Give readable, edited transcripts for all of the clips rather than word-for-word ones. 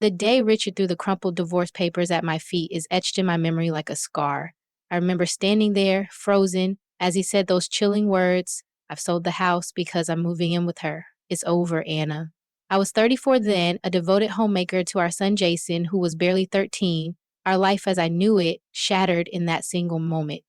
The day Richard threw the crumpled divorce papers at my feet is etched in my memory like a scar. I remember standing there, frozen, as he said those chilling words, "I've sold the house because I'm moving in with her. It's over, Anna." I was 34 then, a devoted homemaker to our son Jason, who was barely 13. Our life as I knew it shattered in that single moment.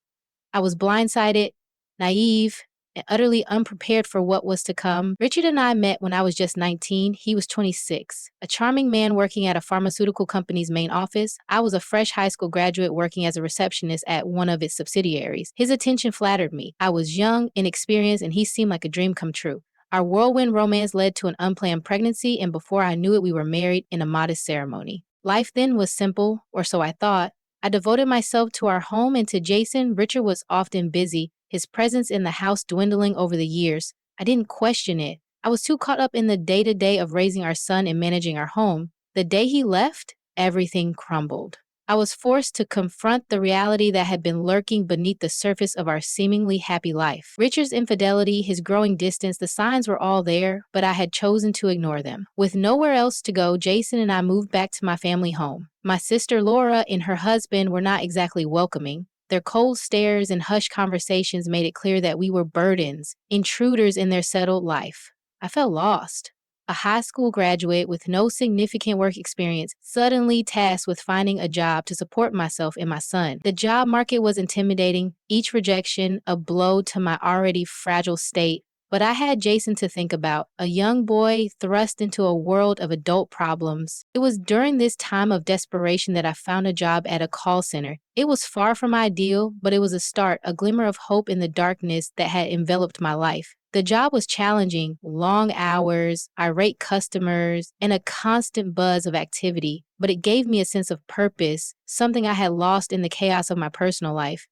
I was blindsided, naive, and utterly unprepared for what was to come. Richard and I met when I was just 19. He was 26. A charming man working at a pharmaceutical company's main office. I was a fresh high school graduate working as a receptionist at one of its subsidiaries. His attention flattered me. I was young, inexperienced, and he seemed like a dream come true. Our whirlwind romance led to an unplanned pregnancy, and before I knew it, we were married in a modest ceremony. Life then was simple, or so I thought. I devoted myself to our home and to Jason. Richard was often busy, his presence in the house dwindling over the years. I didn't question it. I was too caught up in the day-to-day of raising our son and managing our home. The day he left, everything crumbled. I was forced to confront the reality that had been lurking beneath the surface of our seemingly happy life. Richard's infidelity, his growing distance, the signs were all there, but I had chosen to ignore them. With nowhere else to go, Jason and I moved back to my family home. My sister Laura and her husband were not exactly welcoming. Their cold stares and hushed conversations made it clear that we were burdens, intruders in their settled life. I felt lost. A high school graduate with no significant work experience, suddenly tasked with finding a job to support myself and my son. The job market was intimidating, each rejection a blow to my already fragile state. But I had Jason to think about, a young boy thrust into a world of adult problems. It was during this time of desperation that I found a job at a call center. It was far from ideal, but it was a start, a glimmer of hope in the darkness that had enveloped my life. The job was challenging, long hours, irate customers, and a constant buzz of activity, but it gave me a sense of purpose, something I had lost in the chaos of my personal life.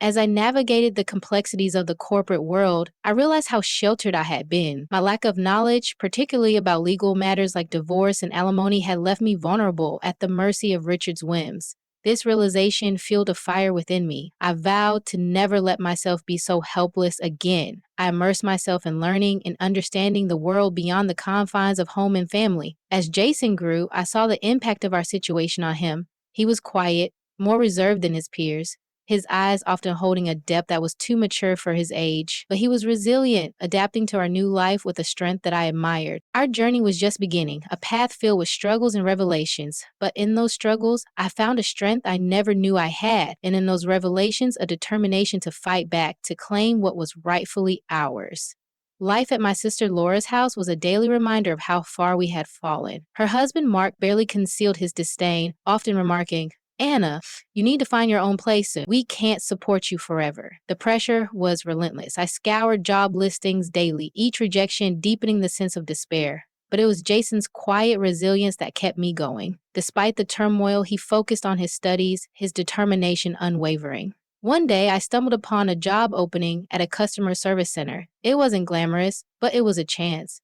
As I navigated the complexities of the corporate world, I realized how sheltered I had been. My lack of knowledge, particularly about legal matters like divorce and alimony, had left me vulnerable at the mercy of Richard's whims. This realization fueled a fire within me. I vowed to never let myself be so helpless again. I immersed myself in learning and understanding the world beyond the confines of home and family. As Jason grew, I saw the impact of our situation on him. He was quiet, more reserved than his peers, his eyes often holding a depth that was too mature for his age. But he was resilient, adapting to our new life with a strength that I admired. Our journey was just beginning, a path filled with struggles and revelations. But in those struggles, I found a strength I never knew I had. And in those revelations, a determination to fight back, to claim what was rightfully ours. Life at my sister Laura's house was a daily reminder of how far we had fallen. Her husband Mark barely concealed his disdain, often remarking, "Anna, you need to find your own place soon. We can't support you forever." The pressure was relentless. I scoured job listings daily, each rejection deepening the sense of despair. But it was Jason's quiet resilience that kept me going. Despite the turmoil, he focused on his studies, his determination unwavering. One day, I stumbled upon a job opening at a customer service center. It wasn't glamorous, but it was a chance.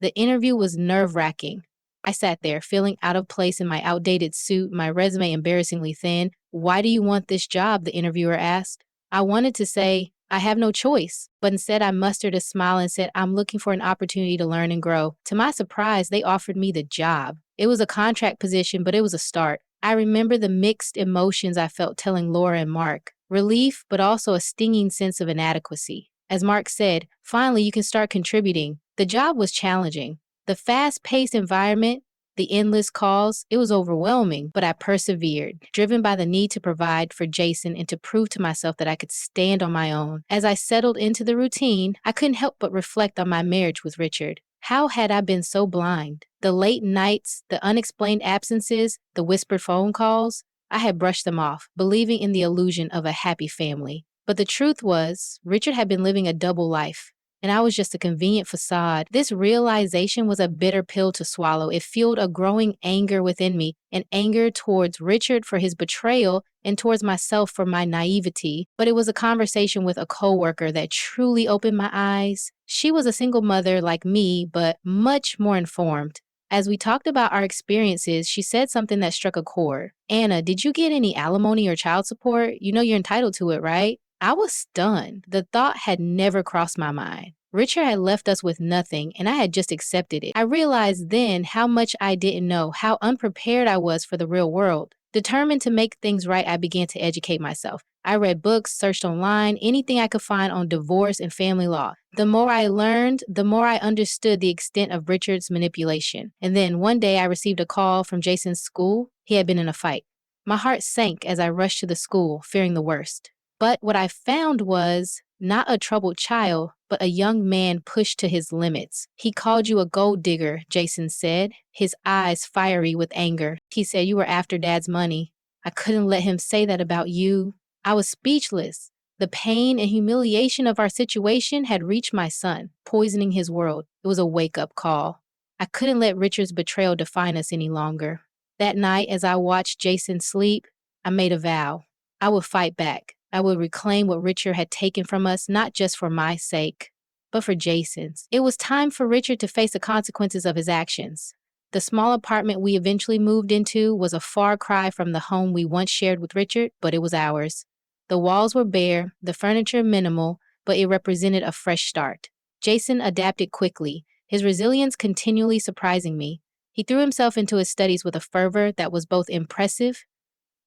The interview was nerve-wracking. I sat there, feeling out of place in my outdated suit, my resume embarrassingly thin. "Why do you want this job?" the interviewer asked. I wanted to say, "I have no choice," but instead I mustered a smile and said, "I'm looking for an opportunity to learn and grow." To my surprise, they offered me the job. It was a contract position, but it was a start. I remember the mixed emotions I felt telling Laura and Mark. Relief, but also a stinging sense of inadequacy. As Mark said, "Finally, you can start contributing." The job was challenging. The fast-paced environment, the endless calls, it was overwhelming, but I persevered, driven by the need to provide for Jason and to prove to myself that I could stand on my own. As I settled into the routine, I couldn't help but reflect on my marriage with Richard. How had I been so blind? The late nights, the unexplained absences, the whispered phone calls, I had brushed them off, believing in the illusion of a happy family. But the truth was, Richard had been living a double life, and I was just a convenient facade. This realization was a bitter pill to swallow. It fueled a growing anger within me, an anger towards Richard for his betrayal and towards myself for my naivety. But it was a conversation with a coworker that truly opened my eyes. She was a single mother like me, but much more informed. As we talked about our experiences, she said something that struck a chord. "Anna, did you get any alimony or child support? You know you're entitled to it, right?" I was stunned. The thought had never crossed my mind. Richard had left us with nothing, and I had just accepted it. I realized then how much I didn't know, how unprepared I was for the real world. Determined to make things right, I began to educate myself. I read books, searched online, anything I could find on divorce and family law. The more I learned, the more I understood the extent of Richard's manipulation. And then one day I received a call from Jason's school. He had been in a fight. My heart sank as I rushed to the school, fearing the worst. But what I found was not a troubled child, but a young man pushed to his limits. He called you a gold digger, Jason said, his eyes fiery with anger. He said you were after Dad's money. I couldn't let him say that about you. I was speechless. The pain and humiliation of our situation had reached my son, poisoning his world. It was a wake-up call. I couldn't let Richard's betrayal define us any longer. That night, as I watched Jason sleep, I made a vow. I would fight back. I would reclaim what Richard had taken from us, not just for my sake, but for Jason's. It was time for Richard to face the consequences of his actions. The small apartment we eventually moved into was a far cry from the home we once shared with Richard, but it was ours. The walls were bare, the furniture minimal, but it represented a fresh start. Jason adapted quickly, his resilience continually surprising me. He threw himself into his studies with a fervor that was both impressive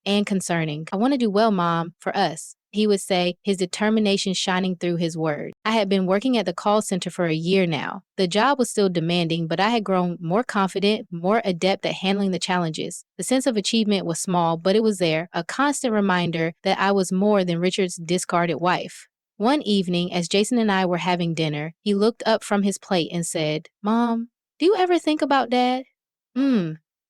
and concerning. I want to do well, Mom, for us, he would say, his determination shining through his words. I had been working at the call center for a year now. The job was still demanding, but I had grown more confident, more adept at handling the challenges. The sense of achievement was small, but it was there, a constant reminder that I was more than Richard's discarded wife. One evening, as Jason and I were having dinner, he looked up from his plate and said, Mom, do you ever think about Dad?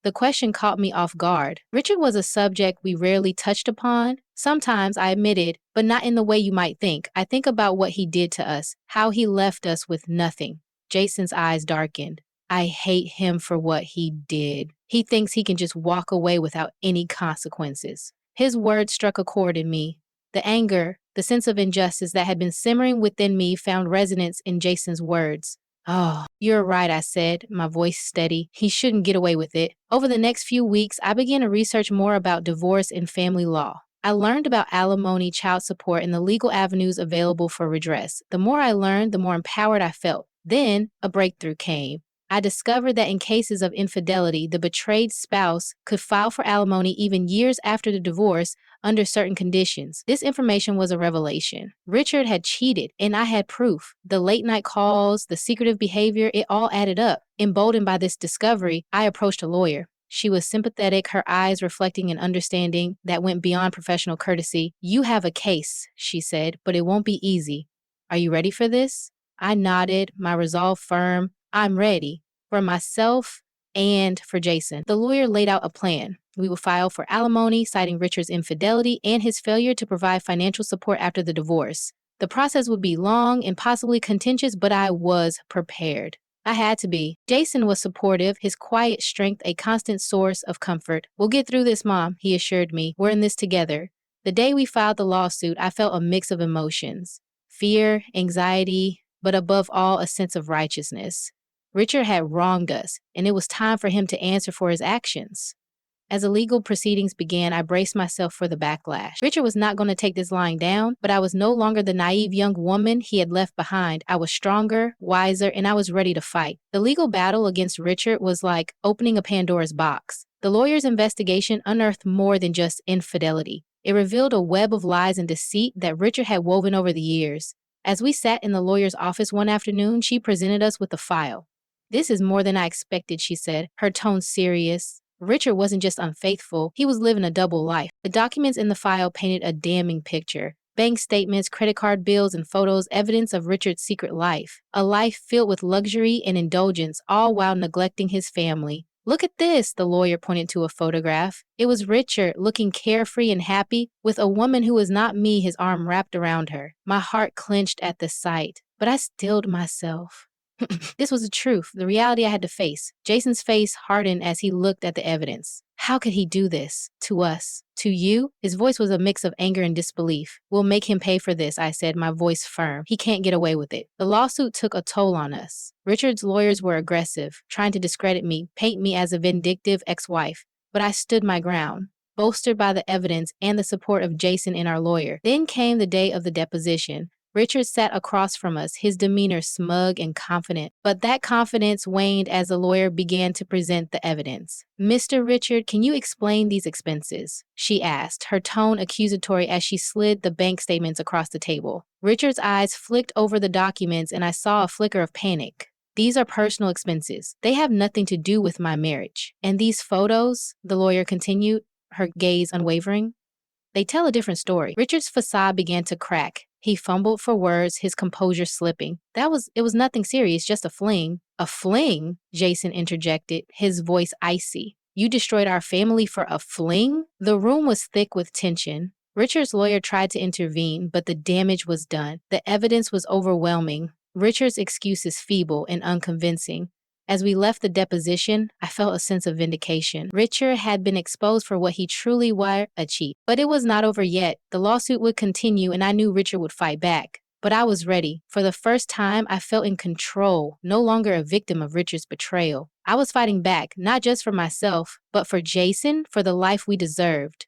The question caught me off guard. Richard was a subject we rarely touched upon. Sometimes, I admitted, but not in the way you might think. I think about what he did to us, how he left us with nothing. Jason's eyes darkened. I hate him for what he did. He thinks he can just walk away without any consequences. His words struck a chord in me. The anger, the sense of injustice that had been simmering within me found resonance in Jason's words. Oh, you're right, I said, my voice steady. He shouldn't get away with it. Over the next few weeks, I began to research more about divorce and family law. I learned about alimony, child support, and the legal avenues available for redress. The more I learned, the more empowered I felt. Then, a breakthrough came. I discovered that in cases of infidelity, the betrayed spouse could file for alimony even years after the divorce under certain conditions. This information was a revelation. Richard had cheated, and I had proof. The late-night calls, the secretive behavior, it all added up. Emboldened by this discovery, I approached a lawyer. She was sympathetic, her eyes reflecting an understanding that went beyond professional courtesy. You have a case, she said, but it won't be easy. Are you ready for this? I nodded, my resolve firm. I'm ready. For myself and for Jason. The lawyer laid out a plan. We would file for alimony, citing Richard's infidelity and his failure to provide financial support after the divorce. The process would be long and possibly contentious, but I was prepared. I had to be. Jason was supportive, his quiet strength a constant source of comfort. We'll get through this, Mom, he assured me. We're in this together. The day we filed the lawsuit, I felt a mix of emotions. Fear, anxiety, but above all, a sense of righteousness. Richard had wronged us, and it was time for him to answer for his actions. As the legal proceedings began, I braced myself for the backlash. Richard was not going to take this lying down, but I was no longer the naive young woman he had left behind. I was stronger, wiser, and I was ready to fight. The legal battle against Richard was like opening a Pandora's box. The lawyer's investigation unearthed more than just infidelity. It revealed a web of lies and deceit that Richard had woven over the years. As we sat in the lawyer's office one afternoon, she presented us with a file. This is more than I expected, she said, her tone serious. Richard wasn't just unfaithful, he was living a double life. The documents in the file painted a damning picture. Bank statements, credit card bills, and photos, evidence of Richard's secret life. A life filled with luxury and indulgence, all while neglecting his family. Look at this, the lawyer pointed to a photograph. It was Richard, looking carefree and happy, with a woman who was not me, his arm wrapped around her. My heart clenched at the sight, but I stilled myself. This was the truth, the reality I had to face. Jason's face hardened as he looked at the evidence. How could he do this? To us? To you? His voice was a mix of anger and disbelief. We'll make him pay for this, I said, my voice firm. He can't get away with it. The lawsuit took a toll on us. Richard's lawyers were aggressive, trying to discredit me, paint me as a vindictive ex-wife. But I stood my ground, bolstered by the evidence and the support of Jason and our lawyer. Then came the day of the deposition. Richard sat across from us, his demeanor smug and confident. But that confidence waned as the lawyer began to present the evidence. "Mr. Richard, can you explain these expenses?" she asked, her tone accusatory as she slid the bank statements across the table. Richard's eyes flicked over the documents and I saw a flicker of panic. "These are personal expenses. They have nothing to do with my marriage. And these photos," the lawyer continued, her gaze unwavering, "they tell a different story." Richard's facade began to crack. He fumbled for words, his composure slipping. It was nothing serious, just a fling." "A fling?" Jason interjected, his voice icy. "You destroyed our family for a fling?" The room was thick with tension. Richard's lawyer tried to intervene, but the damage was done. The evidence was overwhelming. Richard's excuses feeble and unconvincing. As we left the deposition, I felt a sense of vindication. Richard had been exposed for what he truly was, a cheat. But it was not over yet. The lawsuit would continue and I knew Richard would fight back. But I was ready. For the first time, I felt in control, no longer a victim of Richard's betrayal. I was fighting back, not just for myself, but for Jason, for the life we deserved.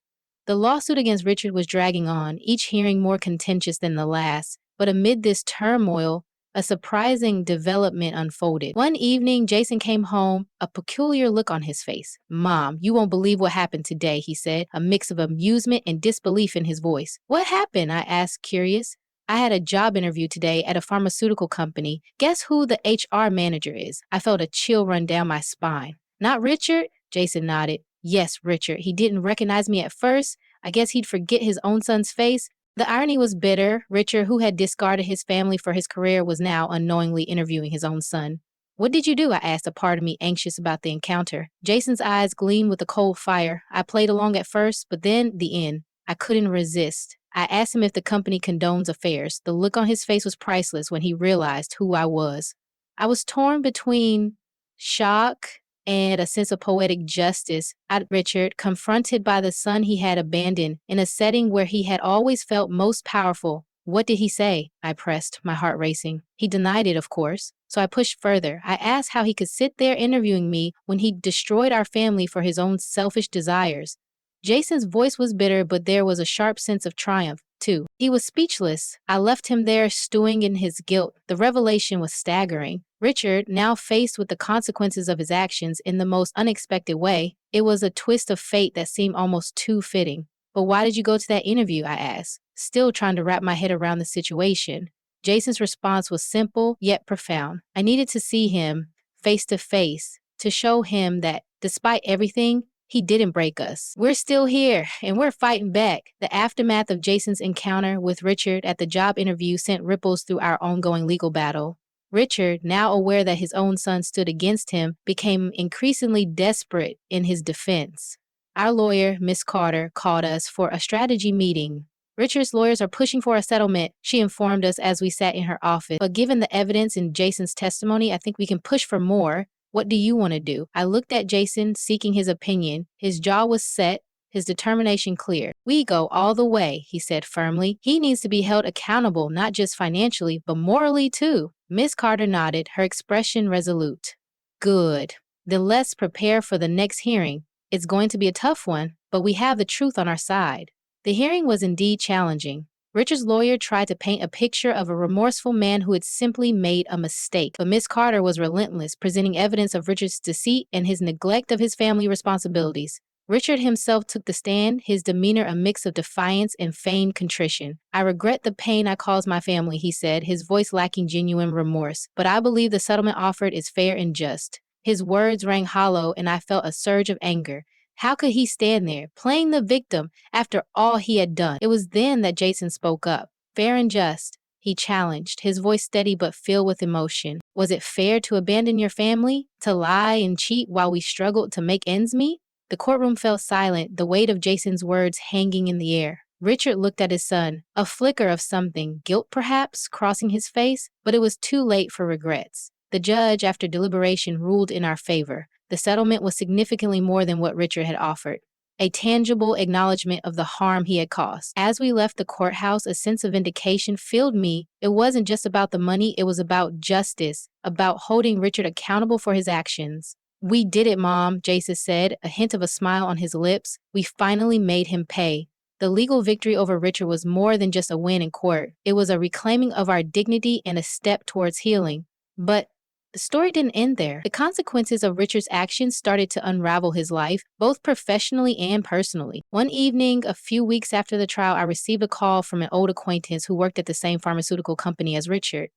The lawsuit against Richard was dragging on, each hearing more contentious than the last. But amid this turmoil, a surprising development unfolded. One evening, Jason came home, a peculiar look on his face. "Mom, you won't believe what happened today," he said, a mix of amusement and disbelief in his voice. "What happened?" I asked, curious. "I had a job interview today at a pharmaceutical company. Guess who the HR manager is?" I felt a chill run down my spine. "Not Richard?" Jason nodded. "Yes, Richard. He didn't recognize me at first. I guess he'd forget his own son's face." The irony was bitter. Richard, who had discarded his family for his career, was now unknowingly interviewing his own son. "What did you do?" I asked, a part of me anxious about the encounter. Jason's eyes gleamed with a cold fire. "I played along at first, but then the end. I couldn't resist. I asked him if the company condones affairs. The look on his face was priceless when he realized who I was. I was torn between shock and a sense of poetic justice at Richard, confronted by the son he had abandoned in a setting where he had always felt most powerful. "What did he say?" I pressed, my heart racing. "He denied it, of course." So I pushed further. I asked how he could sit there interviewing me when he destroyed our family for his own selfish desires. Jason's voice was bitter, but there was a sharp sense of triumph, too. He was speechless. I left him there stewing in his guilt. The revelation was staggering. Richard, now faced with the consequences of his actions in the most unexpected way, it was a twist of fate that seemed almost too fitting. "But why did you go to that interview?" I asked, still trying to wrap my head around the situation. Jason's response was simple yet profound. "I needed to see him face to face, to show him that, despite everything, he didn't break us. We're still here, and we're fighting back." The aftermath of Jason's encounter with Richard at the job interview sent ripples through our ongoing legal battle. Richard, now aware that his own son stood against him, became increasingly desperate in his defense. Our lawyer, Miss Carter, called us for a strategy meeting. "Richard's lawyers are pushing for a settlement," she informed us as we sat in her office. "But given the evidence in Jason's testimony, I think we can push for more. What do you want to do?" I looked at Jason, seeking his opinion. His jaw was set, his determination clear. "We go all the way," he said firmly. "He needs to be held accountable, not just financially, but morally too." Miss Carter nodded, her expression resolute. "Good. Then let's prepare for the next hearing. It's going to be a tough one, but we have the truth on our side." The hearing was indeed challenging. Richard's lawyer tried to paint a picture of a remorseful man who had simply made a mistake, but Miss Carter was relentless, presenting evidence of Richard's deceit and his neglect of his family responsibilities. Richard himself took the stand, his demeanor a mix of defiance and feigned contrition. "I regret the pain I caused my family," he said, his voice lacking genuine remorse. "But I believe the settlement offered is fair and just." His words rang hollow, and I felt a surge of anger. How could he stand there, playing the victim, after all he had done? It was then that Jason spoke up. "Fair and just," he challenged, his voice steady but filled with emotion. "Was it fair to abandon your family? To lie and cheat while we struggled to make ends meet?" The courtroom fell silent, the weight of Jason's words hanging in the air. Richard looked at his son, a flicker of something, guilt perhaps, crossing his face, but it was too late for regrets. The judge, after deliberation, ruled in our favor. The settlement was significantly more than what Richard had offered, a tangible acknowledgement of the harm he had caused. As we left the courthouse, a sense of vindication filled me. It wasn't just about the money, it was about justice, about holding Richard accountable for his actions. "We did it, Mom," Jason said, a hint of a smile on his lips. "We finally made him pay." The legal victory over Richard was more than just a win in court. It was a reclaiming of our dignity and a step towards healing. But the story didn't end there. The consequences of Richard's actions started to unravel his life, both professionally and personally. One evening, a few weeks after the trial, I received a call from an old acquaintance who worked at the same pharmaceutical company as Richard.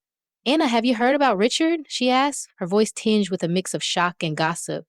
"Anna, have you heard about Richard?" she asked, her voice tinged with a mix of shock and gossip.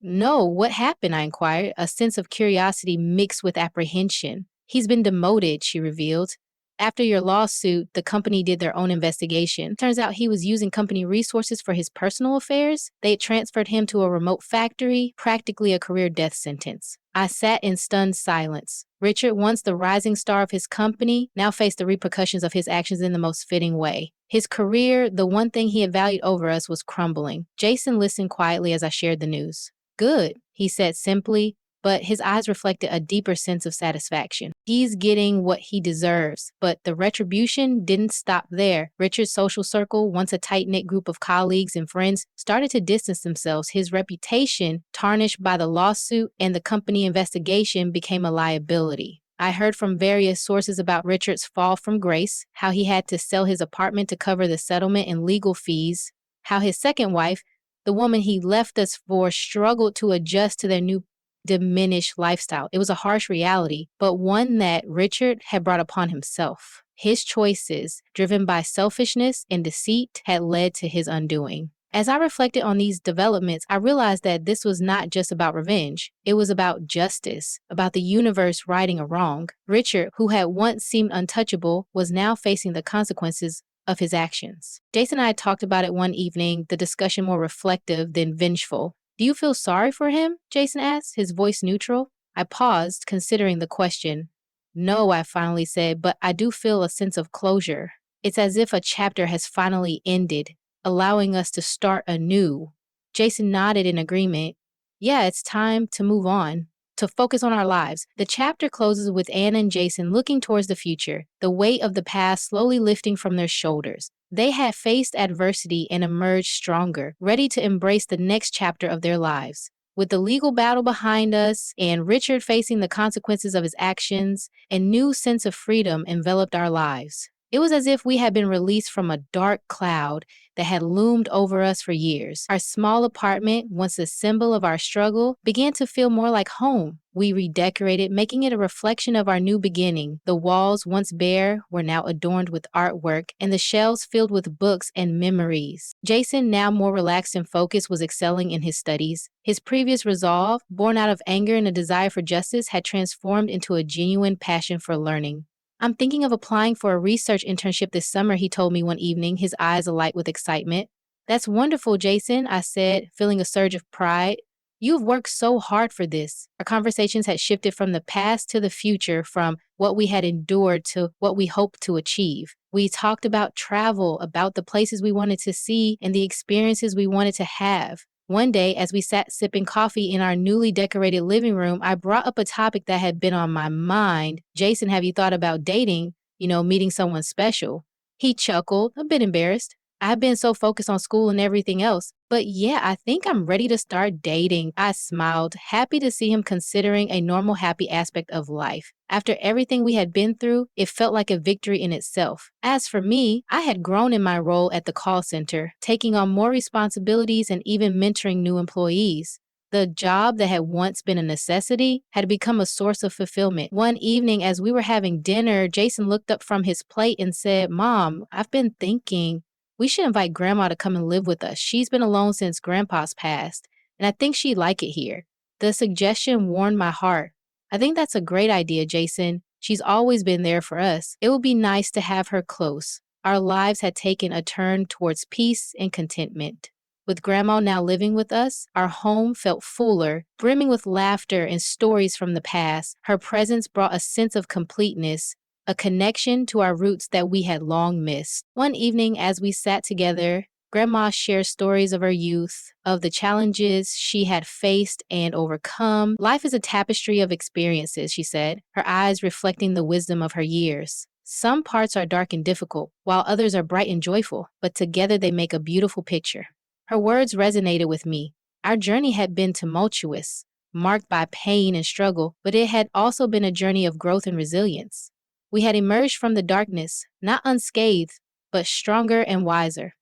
"No, what happened?" I inquired, a sense of curiosity mixed with apprehension. "He's been demoted," she revealed. "After your lawsuit, the company did their own investigation. Turns out he was using company resources for his personal affairs. They transferred him to a remote factory, practically a career death sentence." I sat in stunned silence. Richard, once the rising star of his company, now faced the repercussions of his actions in the most fitting way. His career, the one thing he had valued over us, was crumbling. Jason listened quietly as I shared the news. "Good," he said simply, but his eyes reflected a deeper sense of satisfaction. He's getting what he deserves, but the retribution didn't stop there. Richard's social circle, once a tight-knit group of colleagues and friends, started to distance themselves. His reputation, tarnished by the lawsuit and the company investigation, became a liability. I heard from various sources about Richard's fall from grace, how he had to sell his apartment to cover the settlement and legal fees, how his second wife, the woman he left us for, struggled to adjust to their new diminished lifestyle. It was a harsh reality, but one that Richard had brought upon himself. His choices, driven by selfishness and deceit, had led to his undoing. As I reflected on these developments, I realized that this was not just about revenge. It was about justice, about the universe righting a wrong. Richard, who had once seemed untouchable, was now facing the consequences of his actions. Jason and I talked about it one evening, the discussion more reflective than vengeful. "Do you feel sorry for him?" Jason asked, his voice neutral. I paused, considering the question. "No," I finally said, "but I do feel a sense of closure. It's as if a chapter has finally ended, allowing us to start anew." Jason nodded in agreement. "Yeah, it's time to move on, to focus on our lives." The chapter closes with Anna and Jason looking towards the future, the weight of the past slowly lifting from their shoulders. They had faced adversity and emerged stronger, ready to embrace the next chapter of their lives. With the legal battle behind us and Richard facing the consequences of his actions, a new sense of freedom enveloped our lives. It was as if we had been released from a dark cloud that had loomed over us for years. Our small apartment, once a symbol of our struggle, began to feel more like home. We redecorated, making it a reflection of our new beginning. The walls, once bare, were now adorned with artwork, and the shelves filled with books and memories. Jason, now more relaxed and focused, was excelling in his studies. His previous resolve, born out of anger and a desire for justice, had transformed into a genuine passion for learning. "I'm thinking of applying for a research internship this summer," he told me one evening, his eyes alight with excitement. "That's wonderful, Jason," I said, feeling a surge of pride. "You've worked so hard for this." Our conversations had shifted from the past to the future, from what we had endured to what we hoped to achieve. We talked about travel, about the places we wanted to see, and the experiences we wanted to have. One day, as we sat sipping coffee in our newly decorated living room, I brought up a topic that had been on my mind. "Jason, have you thought about dating? Meeting someone special?" He chuckled, a bit embarrassed. "I've been so focused on school and everything else. But yeah, I think I'm ready to start dating." I smiled, happy to see him considering a normal, happy aspect of life. After everything we had been through, it felt like a victory in itself. As for me, I had grown in my role at the call center, taking on more responsibilities and even mentoring new employees. The job that had once been a necessity had become a source of fulfillment. One evening, as we were having dinner, Jason looked up from his plate and said, "Mom, I've been thinking we should invite Grandma to come and live with us. She's been alone since Grandpa's passed, and I think she'd like it here." The suggestion warmed my heart. "I think that's a great idea, Jason. She's always been there for us. It would be nice to have her close." Our lives had taken a turn towards peace and contentment. With Grandma now living with us, our home felt fuller, brimming with laughter and stories from the past. Her presence brought a sense of completeness, a connection to our roots that we had long missed. One evening, as we sat together, Grandma shared stories of her youth, of the challenges she had faced and overcome. "Life is a tapestry of experiences," she said, her eyes reflecting the wisdom of her years. "Some parts are dark and difficult, while others are bright and joyful, but together they make a beautiful picture." Her words resonated with me. Our journey had been tumultuous, marked by pain and struggle, but it had also been a journey of growth and resilience. We had emerged from the darkness, not unscathed, but stronger and wiser.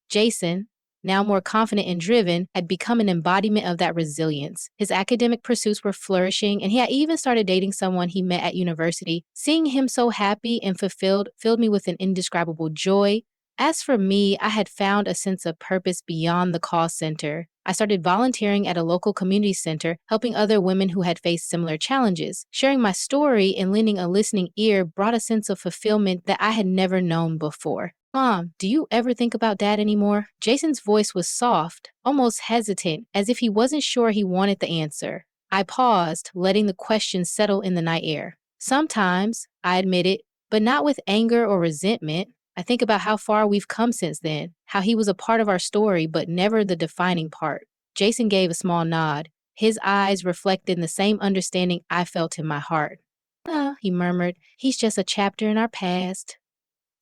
Jason, now more confident and driven, had become an embodiment of that resilience. His academic pursuits were flourishing, and he had even started dating someone he met at university. Seeing him so happy and fulfilled filled me with an indescribable joy. As for me, I had found a sense of purpose beyond the call center. I started volunteering at a local community center, helping other women who had faced similar challenges. Sharing my story and lending a listening ear brought a sense of fulfillment that I had never known before. Mom, do you ever think about Dad anymore? Jason's voice was soft, almost hesitant, as if he wasn't sure he wanted the answer. I paused, letting the question settle in the night air. Sometimes, I admitted, but not with anger or resentment. I think about how far we've come since then, how he was a part of our story, but never the defining part. Jason gave a small nod. His eyes reflected the same understanding I felt in my heart. He murmured, he's just a chapter in our past.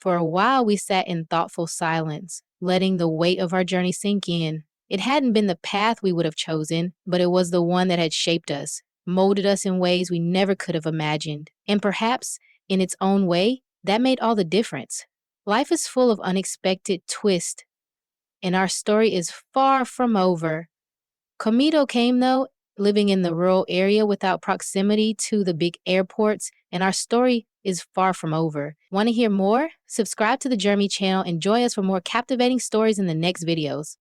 For a while, we sat in thoughtful silence, letting the weight of our journey sink in. It hadn't been the path we would have chosen, but it was the one that had shaped us, molded us in ways we never could have imagined. And perhaps, in its own way, that made all the difference. Life is full of unexpected twists, and our story is far from over. Comito came, though, living in the rural area without proximity to the big airports, and our story is far from over. Want to hear more? Subscribe to the Germi channel and join us for more captivating stories in the next videos.